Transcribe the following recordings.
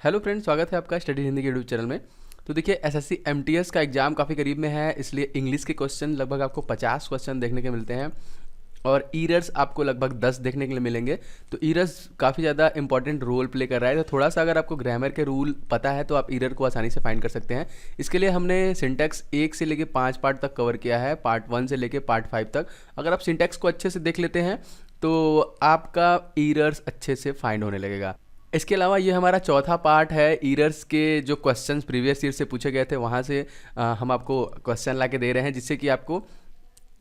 Hello friends, स्वागत है आपका स्टडी हिंदी के यूट्यूब चैनल में। तो देखिए, एसएससी एमटीएस का एग्ज़ाम काफ़ी करीब में है, इसलिए इंग्लिश के क्वेश्चन लगभग आपको 50 क्वेश्चन देखने के मिलते हैं और ईरर्स आपको लगभग 10 देखने के लिए मिलेंगे। तो ईरर्स काफ़ी ज़्यादा इंपॉर्टेंट रोल प्ले कर रहा है। तो थोड़ा सा अगर आपको ग्रामर के रूल पता है तो आप ईरर को आसानी से फाइंड कर सकते हैं। इसके लिए हमने सिंटैक्स 1 से लेके 5 पार्ट तक कवर किया है, पार्ट 1 से लेके पार्ट 5 तक। अगर आप सिंटैक्स को अच्छे से देख लेते हैं तो आपका ईरर्स अच्छे से फाइंड होने लगेगा। इसके अलावा ये हमारा चौथा पार्ट है। ईरर्स के जो क्वेश्चंस प्रीवियस ईयर से पूछे गए थे वहाँ से हम आपको क्वेश्चन ला के दे रहे हैं, जिससे कि आपको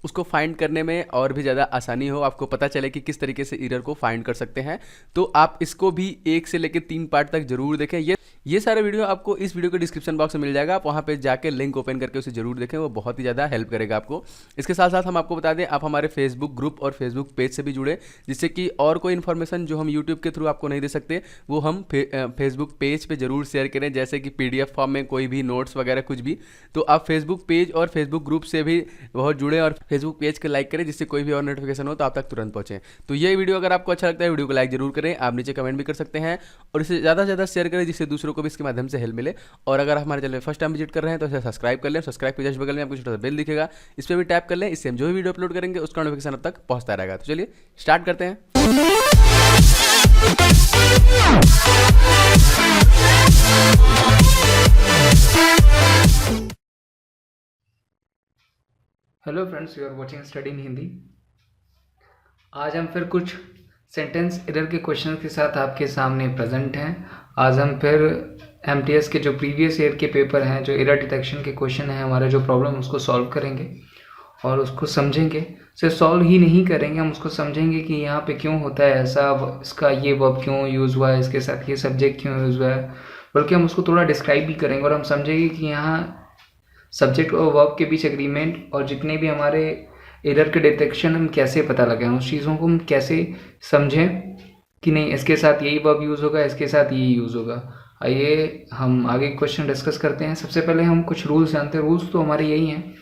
उसको फाइंड करने में और भी ज़्यादा आसानी हो, आपको पता चले कि किस तरीके से एरर को फाइंड कर सकते हैं। तो आप इसको भी 1 से लेकर 3 पार्ट तक जरूर देखें। ये सारे वीडियो आपको इस वीडियो के डिस्क्रिप्शन बॉक्स में मिल जाएगा, आप वहाँ पे जाके लिंक ओपन करके उसे जरूर देखें, वो बहुत ही ज़्यादा हेल्प करेगा आपको। इसके साथ साथ हम आपको बता दें, आप हमारे फेसबुक ग्रुप और फेसबुक पेज से भी जुड़े, जिससे कि और कोई इन्फॉर्मेशन जो हम यूट्यूब के थ्रू आपको नहीं दे सकते वो हम फेसबुक पेज पे जरूर शेयर करें, जैसे कि PDF फॉर्म में कोई भी नोट्स वगैरह कुछ भी। तो आप फेसबुक पेज और फेसबुक ग्रुप से भी बहुत जुड़े और फेसबुक पेज को लाइक करें, जिससे कोई भी और नोटिफिकेशन हो तो आप तक तुरंत पहुंचे। तो ये वीडियो अगर आपको अच्छा लगता है, वीडियो को लाइक जरूर करें, आप नीचे कमेंट भी कर सकते हैं और इसे ज़्यादा से ज़्यादा शेयर करें, जिससे दूसरों को भी इसके माध्यम से हेल्प मिले। और अगर आप हमारे चैनल में फर्स्ट टाइम विजिट कर रहे हैं तो इसे सब्सक्राइब कर लें। सब्सक्राइब के जस्ट बगल में आपको छोटा सा बेल दिखेगा, इस पर भी टैप कर लें, इससे हम जो भी वीडियो अपलोड करेंगे उसका नोटिफिकेशन अब तक पहुंचता रहेगा। तो चलिए स्टार्ट करते हैं। Hello friends, you are watching study in Hindi. आज हम फिर कुछ सेंटेंस एरर के क्वेश्चन के साथ आपके सामने प्रेजेंट हैं। आज हम फिर एमटीएस के जो प्रीवियस ईयर के पेपर हैं, जो एरर डिटेक्शन के क्वेश्चन हैं, हमारा जो प्रॉब्लम उसको सॉल्व करेंगे और उसको समझेंगे। सिर्फ सॉल्व ही नहीं करेंगे, हम उसको समझेंगे कि यहाँ पे क्यों होता है ऐसा, इसका ये वर्ब क्यों यूज़ हुआ है, इसके साथ ये सब्जेक्ट क्यों यूज़ हुआ है, बल्कि हम उसको थोड़ा डिस्क्राइब भी करेंगे और हम समझेंगे कि यहाँ सब्जेक्ट और वर्ब के बीच एग्रीमेंट और जितने भी हमारे एरर के डिटेक्शन हम कैसे पता लगाएं, उस चीज़ों को हम कैसे समझें कि नहीं इसके साथ यही वर्ब यूज़ होगा, इसके साथ यही यूज़ होगा। आइए हम आगे क्वेश्चन डिस्कस करते हैं। सबसे पहले हम कुछ रूल्स जानते हैं। रूल्स तो हमारे यही हैं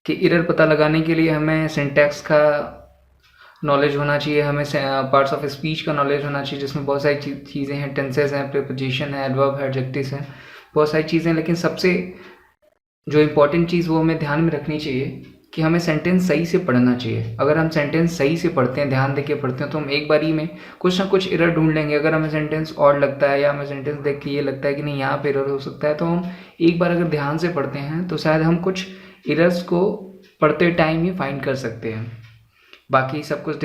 कि एरर पता लगाने के लिए हमें सिंटैक्स का नॉलेज होना चाहिए, हमें पार्ट्स ऑफ स्पीच का नॉलेज होना चाहिए, जिसमें बहुत सारी चीज़ें हैं, टेंसेस हैं, प्रीपोजिशन है, एडवर्ब है, एडजेक्टिव्स हैं, बहुत सारी चीज़ें। लेकिन सबसे जो इम्पोर्टेंट चीज़ वो हमें ध्यान में रखनी चाहिए कि हमें सेंटेंस सही से पढ़ना चाहिए। अगर हम सेंटेंस सही से पढ़ते हैं, ध्यान देके पढ़ते हैं, तो हम एक बारी में कुछ ना कुछ एरर ढूंढ लेंगे। अगर हमें सेंटेंस ऑड लगता है या हमें सेंटेंस देख के ये लगता है कि नहीं यहाँ पे एरर हो सकता है, तो हम एक बार अगर ध्यान से पढ़ते हैं तो शायद हम कुछ एरर्स को पढ़ते टाइम ही फाइंड कर सकते हैं। बाकी सब कुछ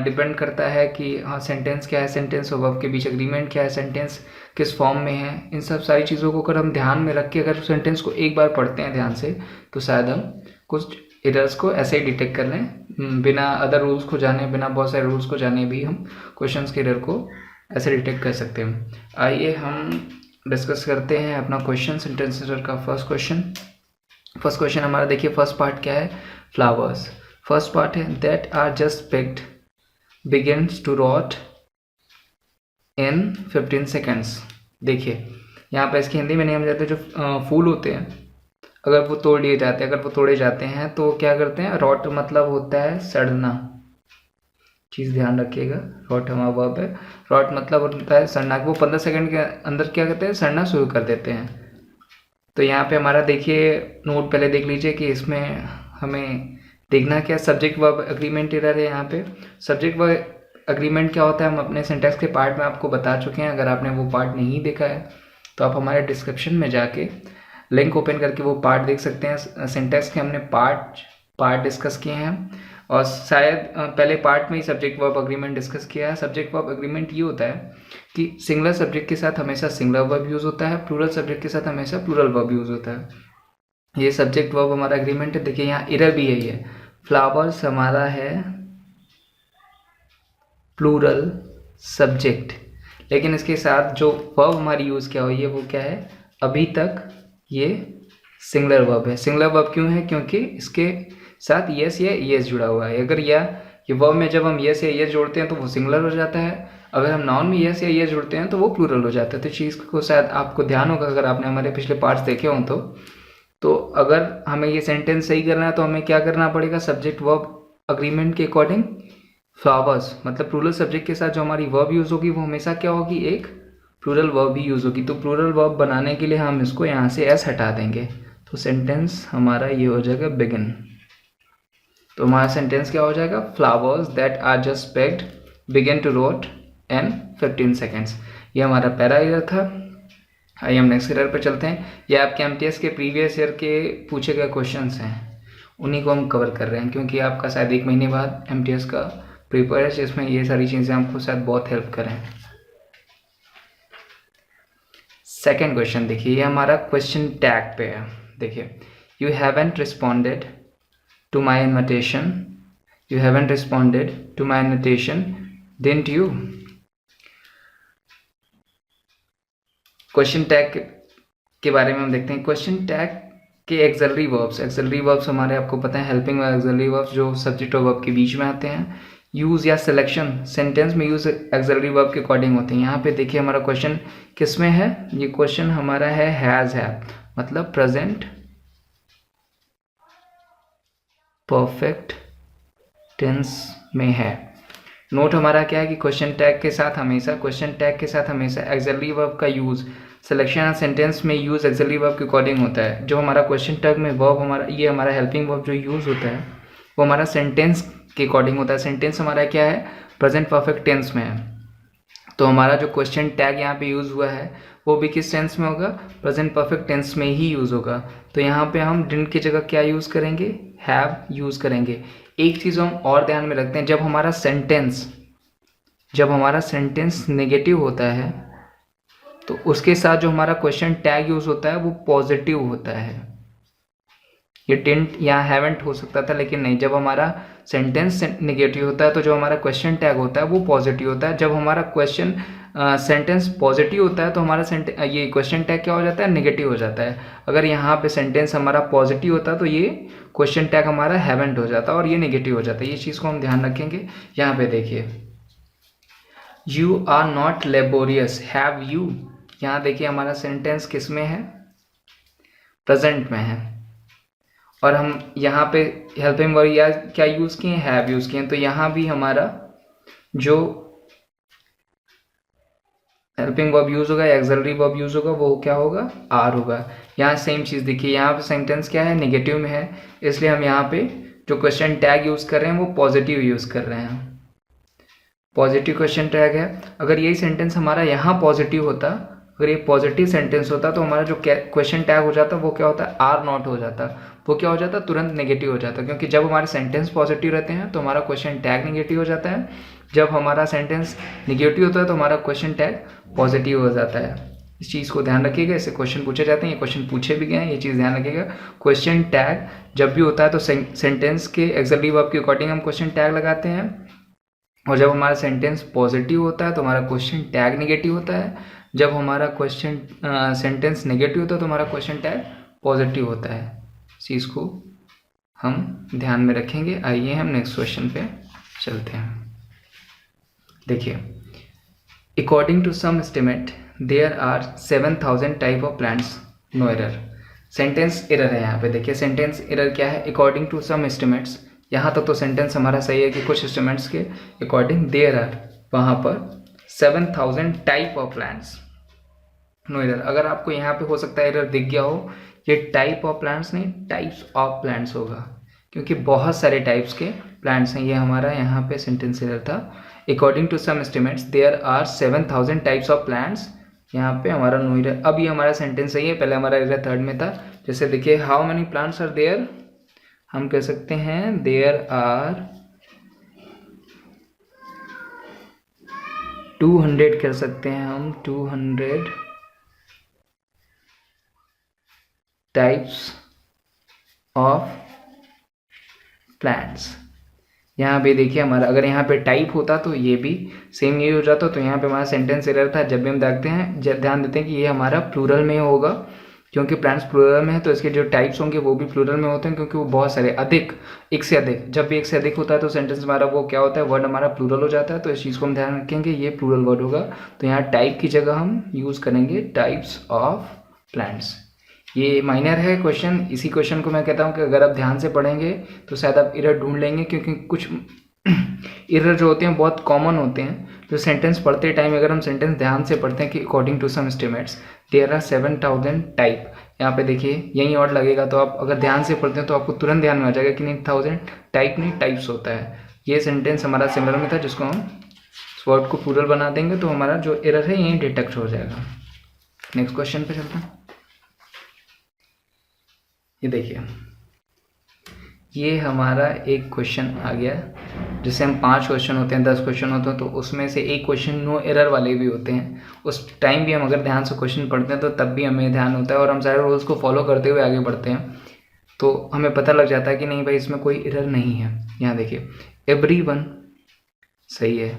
डिपेंड करता है कि हाँ सेंटेंस क्या है, सेंटेंस और वर्ब के बीच एग्रीमेंट क्या है, सेंटेंस किस फॉर्म में है। इन सब सारी चीज़ों को अगर हम ध्यान में रख के अगर सेंटेंस को एक बार पढ़ते हैं ध्यान से, तो शायद हम कुछ एरर्स को ऐसे ही डिटेक्ट कर लें, बिना अदर रूल्स को जाने, बिना बहुत सारे रूल्स को जाने भी हम क्वेश्चंस के एरर को ऐसे डिटेक्ट कर सकते हैं। आइए हम डिस्कस करते हैं अपना क्वेश्चन, सेंटेंस एरर का फर्स्ट क्वेश्चन हमारा। देखिए फर्स्ट पार्ट क्या है, फ्लावर्स। फर्स्ट पार्ट है that are just picked begins to rot in 15 seconds. देखिए यहाँ पे इसकी हिंदी में नियम जाते हैं, जो फूल होते हैं अगर वो तोड़ लिए जाते हैं, अगर वो तोड़े जाते हैं तो क्या करते हैं, रॉट मतलब होता है सड़ना। चीज़ ध्यान रखिएगा, रॉट हमारा वर्ब है, रॉट मतलब होता है सड़ना। वो 15 सेकेंड के अंदर क्या करते हैं, सड़ना शुरू कर देते हैं। तो यहाँ पे हमारा देखिए नोट पहले देख लीजिए कि इसमें हमें देखना क्या, सब्जेक्ट वर्ब एग्रीमेंट एरर है। यहाँ पे सब्जेक्ट वर्ब एग्रीमेंट क्या होता है हम अपने सिंटैक्स के पार्ट में आपको बता चुके हैं। अगर आपने वो पार्ट नहीं देखा है तो आप हमारे डिस्क्रिप्शन में जाके लिंक ओपन करके वो पार्ट देख सकते हैं। सिंटैक्स के हमने पार्ट डिस्कस किए हैं और शायद पहले पार्ट में ही सब्जेक्ट वर्ब एग्रीमेंट डिस्कस किया है। सब्जेक्ट वर्ब एग्रीमेंट ये होता है कि सिंगुलर सब्जेक्ट के साथ हमेशा सिंगुलर वर्ब यूज़ होता है, प्लूरल सब्जेक्ट के साथ हमेशा प्लूरल वर्ब यूज़ होता है। ये सब्जेक्ट वर्ब हमारा एग्रीमेंट है। देखिए यहाँ एरर भी यही है, फ्लावर्स हमारा है प्लूरल सब्जेक्ट, लेकिन इसके साथ जो वर्ब हमारी यूज़ क्या हुई है वो क्या है, अभी तक ये सिंगुलर वर्ब है। सिंगुलर वर्ब क्यों है, क्योंकि इसके साथ यस या यस जुड़ा हुआ है। अगर ये वर्ब में जब हम यस या यस जोड़ते हैं तो वो सिंगुलर हो जाता है, अगर हम नाउन में यस या यस जोड़ते हैं तो वो प्लूरल हो जाता है। तो चीज़ को शायद आपको ध्यान होगा, अगर आपने हमारे पिछले पार्ट्स देखे हों तो अगर हमें ये सेंटेंस सही करना है तो हमें क्या करना पड़ेगा, सब्जेक्ट वर्ब एग्रीमेंट के अकॉर्डिंग फ्लावर्स मतलब प्लूरल सब्जेक्ट के साथ जो हमारी वर्ब यूज़ होगी वो हमेशा क्या होगी, एक प्लूरल वर्ब ही यूज़ होगी। तो प्लूरल वर्ब बनाने के लिए हम इसको यहाँ से एस हटा देंगे, तो सेंटेंस हमारा ये हो जाएगा बिगिन। तो हमारा सेंटेंस क्या हो जाएगा, flowers that are just picked begin to rot in 15 seconds. ये हमारा पहला एरर था। आइए हम नेक्स्ट एरर पर चलते हैं। ये आपके एमटीएस के प्रीवियस ईयर के पूछे गए क्वेश्चंस हैं, उन्हीं को हम कवर कर रहे हैं, क्योंकि आपका शायद 1 महीने बाद एमटीएस का पेपर है, जिसमें ये सारी चीज़ें आपको शायद बहुत हेल्प करें। सेकेंड क्वेश्चन देखिए, ये हमारा क्वेश्चन टैग पे है। देखिए, you haven't responded to my invitation, you haven't responded to my invitation, didn't you. Question tag के बारे में हम देखते हैं। क्वेश्चन टैग के एक्सलरी वर्ब्स हमारे आपको पता है हेल्पिंग एक्सलरी वर्ब्स जो सब्जेक्ट और वर्ब के बीच में आते हैं। यूज़ या सिलेक्शन सेंटेंस में यूज़ एक्सलरी वर्ब के अकॉर्डिंग होते हैं। यहाँ पे देखिए हमारा क्वेश्चन किस में है, ये क्वेश्चन हमारा है हैज़ है, मतलब प्रेजेंट परफेक्ट टेंस में है। नोट हमारा क्या है कि क्वेश्चन टैग के साथ हमेशा एक्सलरी वर्ब का यूज़ सिलेक्शन या सेंटेंस में यूज़ एक्सलरी वर्ब के अकॉर्डिंग होता है। जो हमारा क्वेश्चन टैग में वर्ब हमारा ये हमारा हेल्पिंग वर्ब जो यूज़ होता है वो हमारा सेंटेंस के अकॉर्डिंग होता है। सेंटेंस हमारा क्या है, प्रेजेंट परफेक्ट टेंस में है। तो हमारा जो क्वेश्चन टैग यहाँ पे यूज़ हुआ है वो भी किस टेंस में होगा, प्रेजेंट परफेक्ट टेंस में ही यूज़ होगा। तो यहाँ पे हम डिडंट की जगह क्या यूज़ करेंगे, हैव यूज़ करेंगे। एक चीज़ हम और ध्यान में रखते हैं, जब हमारा सेंटेंस नेगेटिव होता है तो उसके साथ जो हमारा क्वेश्चन टैग यूज़ होता है वो पॉजिटिव होता है। ये डिडंट या हैवंट हो सकता था, लेकिन नहीं, जब हमारा सेंटेंस नेगेटिव होता है तो जो हमारा क्वेश्चन टैग होता है वो पॉजिटिव होता है। जब हमारा क्वेश्चन सेंटेंस पॉजिटिव होता है तो हमारा ये क्वेश्चन टैग क्या हो जाता है, नेगेटिव हो जाता है। अगर यहाँ पे सेंटेंस हमारा पॉजिटिव होता है तो ये क्वेश्चन टैग हमारा हैवंट हो जाता है और ये नेगेटिव हो जाता है। ये चीज़ को हम ध्यान रखेंगे। यहाँ पे देखिए, you are not laborious, have you. यहाँ देखिए हमारा सेंटेंस किस में है, प्रेजेंट में है, और हम यहाँ पे हेल्पिंग वर्ब या क्या यूज़ किए, हैव यूज़ किए। तो यहाँ भी हमारा जो हेल्पिंग वर्ब यूज़ होगा या एक्सलरी वर्ब यूज़ होगा वो क्या होगा, आर होगा। यहाँ सेम चीज़ देखिए, यहाँ पे सेंटेंस क्या है, नेगेटिव में है, इसलिए हम यहाँ पे जो क्वेश्चन टैग यूज़ कर रहे हैं वो पॉजिटिव यूज़ कर रहे हैं। पॉजिटिव क्वेश्चन टैग है। अगर यही सेंटेंस हमारा यहाँ पॉजिटिव होता, अगर ये पॉजिटिव सेंटेंस होता तो हमारा जो क्वेश्चन टैग हो जाता वो क्या होता है, आर नॉट हो जाता। वो क्या हो जाता, तुरंत नेगेटिव हो जाता, क्योंकि जब हमारे सेंटेंस पॉजिटिव रहते हैं तो हमारा क्वेश्चन टैग नेगेटिव हो जाता है। जब हमारा सेंटेंस नेगेटिव होता है तो हमारा क्वेश्चन टैग पॉजिटिव हो जाता है। इस चीज़ को ध्यान रखिएगा, इससे क्वेश्चन पूछे जाते हैं, ये क्वेश्चन पूछे भी गए हैं, ये चीज़ ध्यान रखिएगा। क्वेश्चन टैग जब भी होता है तो सेंटेंस के एक्सलरी वर्ब के अकॉर्डिंग हम क्वेश्चन टैग लगाते हैं, और जब हमारा सेंटेंस पॉजिटिव होता है तो हमारा क्वेश्चन टैग नेगेटिव होता है। जब हमारा क्वेश्चन सेंटेंस नेगेटिव होता है तो हमारा क्वेश्चन टैग पॉजिटिव होता है। इस चीज़ को हम ध्यान में रखेंगे। आइए हम नेक्स्ट क्वेश्चन पे चलते हैं। देखिए, according to some estimate there are 7000 type of plants, no error. Sentence error है यहाँ पे। देखिए सेंटेंस एरर क्या है, अकॉर्डिंग टू सम एस्टिमेट्स। यहाँ तक तो सेंटेंस हमारा सही है कि कुछ एस्टिमेट्स के अकॉर्डिंग देयर आर, वहाँ पर 7000 type of plants, no error. अगर आपको यहाँ पे हो सकता है एरर दिख गया हो, ये टाइप ऑफ प्लांट्स नहीं, टाइप्स ऑफ प्लांट्स होगा, क्योंकि बहुत सारे टाइप्स के प्लांट्स हैं। ये हमारा यहाँ पे सेंटेंस एरर था। According to some estimates there are 7000 types of plants, यहाँ पे हमारा नो एरर। अब ये हमारा सेंटेंस सही है, पहले हमारा एरर थर्ड में था। जैसे देखिए, how many plants are there, हम कह सकते हैं देयर आर 200 कह सकते हैं हम, 200 टाइप्स ऑफ प्लांट्स। यहाँ पे देखिए हमारा, अगर यहाँ पे टाइप होता तो ये भी सेम यही हो जाता। तो यहाँ पे हमारा सेंटेंस एरर था। जब भी हम देखते हैं, ध्यान देते हैं कि ये हमारा प्लूरल में होगा, क्योंकि प्लांट्स प्लूरल में है तो इसके जो टाइप्स होंगे वो भी प्लूरल में होते हैं, क्योंकि वो बहुत सारे, अधिक, एक से अधिक। जब भी एक से अधिक होता है तो सेंटेंस हमारा वो क्या होता है, वर्ड हमारा प्लूरल हो जाता है। तो इस चीज़ को हम ध्यान रखेंगे, ये प्लूरल वर्ड होगा। तो यहाँ टाइप की जगह हम यूज़ करेंगे टाइप्स ऑफ प्लांट्स। ये माइनर है क्वेश्चन। इसी क्वेश्चन को मैं कहता हूँ कि अगर आप ध्यान से पढ़ेंगे तो शायद आप एरर ढूंढ लेंगे, क्योंकि कुछ एरर जो होते हैं बहुत कॉमन होते हैं, जो सेंटेंस पढ़ते टाइम अगर हम सेंटेंस ध्यान से पढ़ते हैं कि according to some estimates there are 7000 type, यहाँ पे देखिए यही और लगेगा, तो आप अगर ध्यान से पढ़ते हैं तो आपको तुरंत ध्यान में आ जाएगा कि नहीं 1000 टाइप नहीं टाइप्स होता है। ये सेंटेंस हमारा सिमिलर में था, जिसको हम इस वर्ड को प्लूरल बना देंगे तो हमारा जो एरर है यही डिटेक्ट हो जाएगा। नेक्स्ट क्वेश्चन पे चलते हैं। ये देखिए, ये हमारा एक क्वेश्चन आ गया, जैसे हम 5 क्वेश्चन होते हैं 10 क्वेश्चन होते हैं तो उसमें से एक क्वेश्चन नो एरर वाले भी होते हैं। उस टाइम भी हम अगर ध्यान से क्वेश्चन पढ़ते हैं तो तब भी हमें ध्यान होता है और हम सारे रूल्स को फॉलो करते हुए आगे बढ़ते हैं तो हमें पता लग जाता है कि नहीं भाई इसमें कोई एरर नहीं है। यहाँ देखिए, एवरीवन सही है,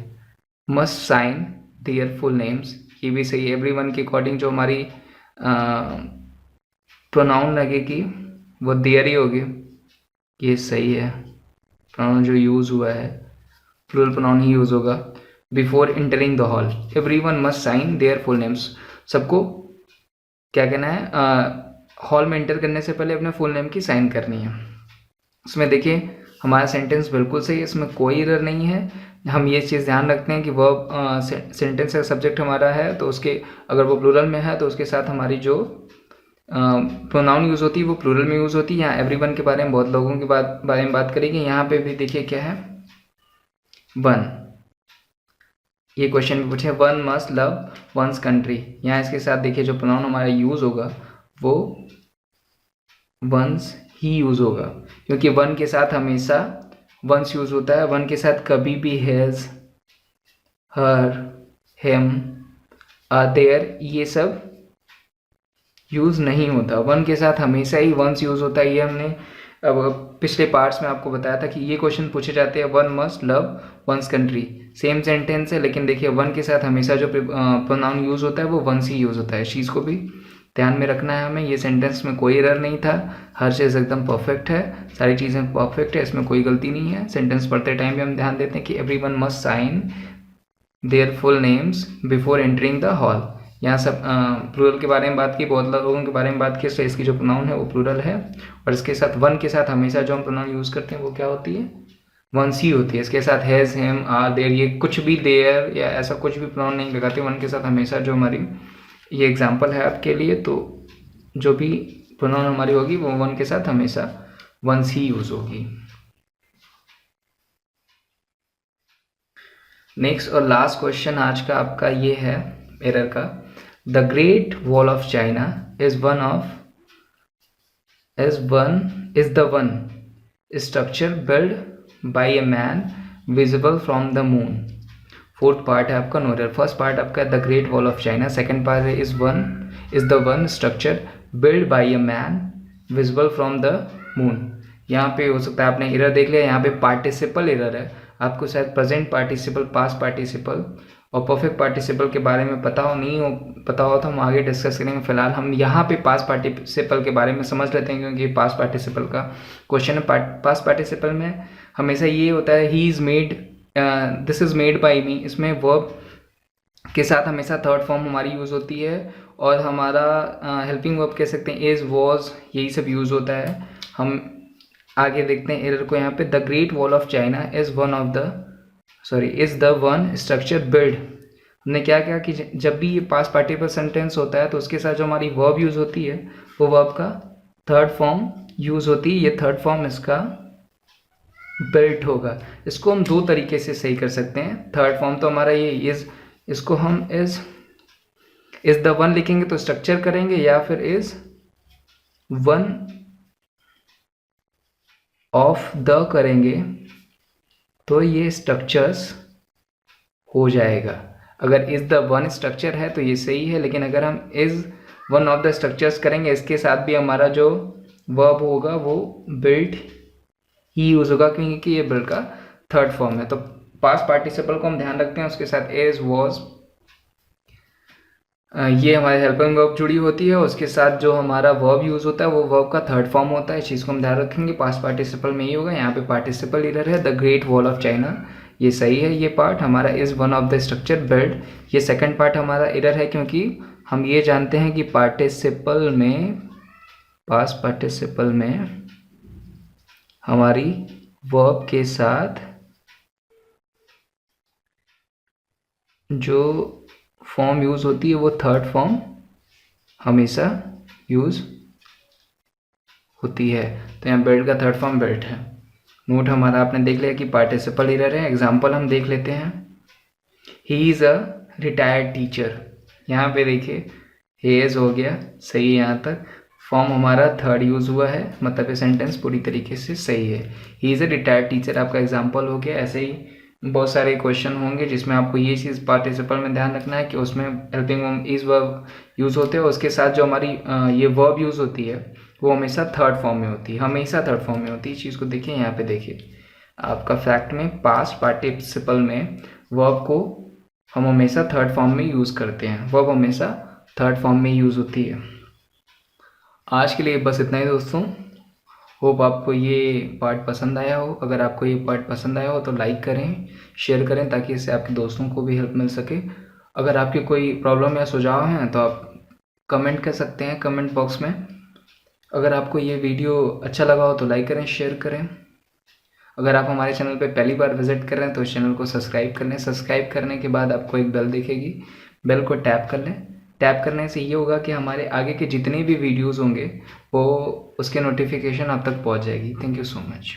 must sign their full names ये भी सही है। एवरीवन के अकॉर्डिंग जो हमारी प्रोनाउन लगेगी वो देयर ही होगी, ये सही है। प्रोनाउन जो यूज़ हुआ है प्लूरल प्रोनाउन ही यूज़ होगा। Before entering the hall everyone must sign their full names, सबको क्या कहना है, हॉल में एंटर करने से पहले अपने फुल नेम की साइन करनी है। इसमें देखिए हमारा सेंटेंस बिल्कुल सही है, इसमें कोई एरर नहीं है। हम ये चीज़ ध्यान रखते हैं कि वर्ब सेंटेंस का सब्जेक्ट हमारा है तो उसके अगर वो प्लूरल में है तो उसके साथ हमारी जो प्रोनाउन यूज़ होती है वो प्लूरल में यूज़ होती है। यहाँ एवरीवन के बारे में बहुत लोगों के बारे में बात करेंगे। यहाँ पे भी देखिए क्या है, वन, ये क्वेश्चन में पूछे one must love one's country, यहाँ इसके साथ देखिए जो प्रोनाउन हमारा यूज़ होगा वो वंस ही यूज़ होगा, क्योंकि वन के साथ हमेशा वंस यूज़ होता है। वन के साथ कभी भी हैज़, हर, हिम, देयर ये सब यूज़ नहीं होता। वन के साथ हमेशा ही वंस यूज़ होता है। ये हमने अब पिछले पार्ट्स में आपको बताया था कि ये क्वेश्चन पूछे जाते हैं one must love one's country, same sentence है लेकिन देखिए वन के साथ हमेशा जो प्रोनाउन यूज़ होता है वो वंस ही यूज़ होता है। इस चीज़ को भी ध्यान में रखना है हमें। ये सेंटेंस में कोई एरर नहीं था, हर चीज़ एकदम परफेक्ट है, सारी चीज़ें परफेक्ट है, इसमें कोई गलती नहीं है। सेंटेंस पढ़ते टाइम भी हम ध्यान देते हैं कि everyone must sign their full names before entering the hall. यहाँ सब प्लूरल के बारे में बात की, बहुत लोगों के बारे में बात की, तो इसकी जो प्रोनाउन है वो प्लूरल है और इसके साथ वन के साथ हमेशा जो हम प्रोनाउन यूज़ करते हैं वो क्या होती है, वंस ही होती है। इसके साथ हैज़, हिम, आर, देयर ये कुछ भी देयर या ऐसा कुछ भी प्रोनाउन नहीं लगाते। वन के साथ हमेशा जो हमारी, ये एग्जाम्पल है आपके लिए, तो जो भी प्रोनाउन हमारी होगी वो वन के साथ हमेशा वंस ही यूज़ होगी। नेक्स्ट और लास्ट क्वेश्चन आज का आपका ये है एरर का, the great wall of China is the one structure build by a man visible from the moon. Fourth part है आपका नो एरर। फर्स्ट पार्ट आपका the great wall of China, second part है is the one structure build by a man visible from the moon. यहाँ पे हो सकता है आपने एरर देख लिया, यहाँ पे पार्टिसिपल एरर है। आपको शायद प्रेजेंट पार्टिसिपल, पास्ट पार्टिसिपल और परफेक्ट पार्टिसिपल के बारे में पता हो तो हम आगे डिस्कस करेंगे। फिलहाल हम यहाँ पे पास्ट पार्टिसिपल के बारे में समझ लेते हैं, क्योंकि पास्ट पार्टिसिपल का क्वेश्चन है। पास्ट पार्टिसिपल में हमेशा ये होता है he is made, this is made by me. इसमें वर्ब के साथ हमेशा थर्ड फॉर्म हमारी यूज़ होती है और हमारा हेल्पिंग वर्ब कह सकते हैं इज़, वॉज, यही सब यूज़ होता है। हम आगे देखते हैं एरर को। यहाँ पे the great wall of China is the one structure build. हमने क्या किया कि जब भी ये पास्ट पार्टिसिपल सेंटेंस होता है तो उसके साथ जो हमारी वर्ब यूज़ होती है वो वर्ब का थर्ड फॉर्म यूज़ होती है। ये थर्ड फॉर्म इसका बिल्ट होगा। इसको हम दो तरीके से सही कर सकते हैं। थर्ड फॉर्म तो हमारा ये इज़, इसको हम इज़ द वन लिखेंगे तो स्ट्रक्चर करेंगे, या फिर इज़ वन ऑफ द करेंगे तो ये स्ट्रक्चर्स हो जाएगा। अगर इज़ द वन स्ट्रक्चर है तो ये सही है, लेकिन अगर हम is one of the structures करेंगे इसके साथ भी हमारा जो वर्ब होगा वो बिल्ट ही यूज़ होगा, क्योंकि ये बिल्ट का थर्ड फॉर्म है। तो पास्ट पार्टिसिपल को हम ध्यान रखते हैं, उसके साथ इज़, वॉज, ये हमारे हेल्पिंग वर्ब जुड़ी होती है। उसके साथ जो हमारा वर्ब यूज़ होता है वो वर्ब का थर्ड फॉर्म होता है। इस चीज़ को हम ध्यान रखेंगे। पास्ट पार्टिसिपल में ही होगा। यहाँ पे पार्टिसिपल एरर है, the great wall of China, ये सही है। ये पार्ट हमारा is one of the structure build, ये सेकंड पार्ट हमारा एरर है, क्योंकि हम ये जानते हैं कि पार्टिसिपल में, पास्ट पार्टिसिपल में हमारी वर्ब के साथ जो फॉर्म यूज़ होती है वो थर्ड फॉर्म हमेशा यूज़ होती है। तो यहाँ बेल्ट का थर्ड फॉर्म बेल्ट है। नोट हमारा आपने देख लिया कि पार्टिसिपल एरर है। एग्जाम्पल हम देख लेते हैं। He is a retired teacher. यहाँ पे देखिए ही इज़ हो गया, सही है यहाँ तक। फॉर्म हमारा थर्ड यूज़ हुआ है, मतलब ये सेंटेंस पूरी तरीके से सही है। He is a retired teacher आपका एग्जाम्पल हो गया। ऐसे ही बहुत सारे क्वेश्चन होंगे जिसमें आपको ये चीज़ पार्टिसिपल में ध्यान रखना है कि उसमें helping verb is verb use होते हैं, उसके साथ जो हमारी ये वर्ब यूज़ होती है वो हमेशा थर्ड फॉर्म में होती है, हमेशा थर्ड फॉर्म में होती है। इस चीज़ को देखिए, यहाँ पे देखिए आपका फैक्ट में पास्ट पार्टिसिपल में वर्ब को हम हमेशा थर्ड फॉर्म में यूज़ करते हैं, वर्ब हमेशा थर्ड फॉर्म में यूज़ होती है। आज के लिए बस इतना ही दोस्तों। होप आपको ये पार्ट पसंद आया हो। अगर आपको ये पार्ट पसंद आया हो तो लाइक करें, शेयर करें, ताकि इससे आपके दोस्तों को भी हेल्प मिल सके। अगर आपकी कोई प्रॉब्लम या सुझाव हैं तो आप कमेंट कर सकते हैं कमेंट बॉक्स में। अगर आपको ये वीडियो अच्छा लगा हो तो लाइक करें, शेयर करें। अगर आप हमारे चैनल पे पहली बार विजिट कर रहे हैं तो इस चैनल को सब्सक्राइब कर लें। सब्सक्राइब करने के बाद आपको एक बेल दिखेगी, बेल को टैप कर लें। टैप करने से ये होगा कि हमारे आगे के जितने भी वीडियोस होंगे वो उसके नोटिफिकेशन आप तक पहुंच जाएगी। Thank you so much.